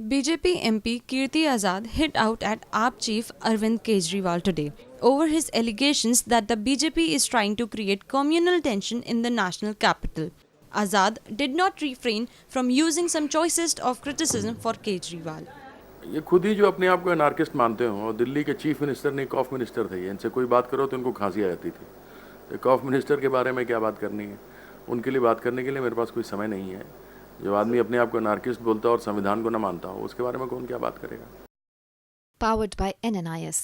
BJP MP Kirti Azad hit out at AAP chief Arvind Kejriwal today over his allegations that the BJP is trying to create communal tension in the national capital. Azad did not refrain from using some choicest of criticism for Kejriwal. ये खुद ही जो अपने आप को anarchist मानते हो, और दिल्ली के चीफ मिनिस्टर नहीं कॉफ मिनिस्टर थे, इनसे कोई बात करो तो उनको खांसी आ जाती थी। तो कॉफ मिनिस्टर के बारे में क्या बात करनी है? उनके लिए बात करने के लिए मेरे पास कोई समय नहीं है। जो आदमी अपने आप को एनार्किस्ट बोलता है और संविधान को न मानता हो, उसके बारे में कौन क्या बात करेगा? Powered by NNIS.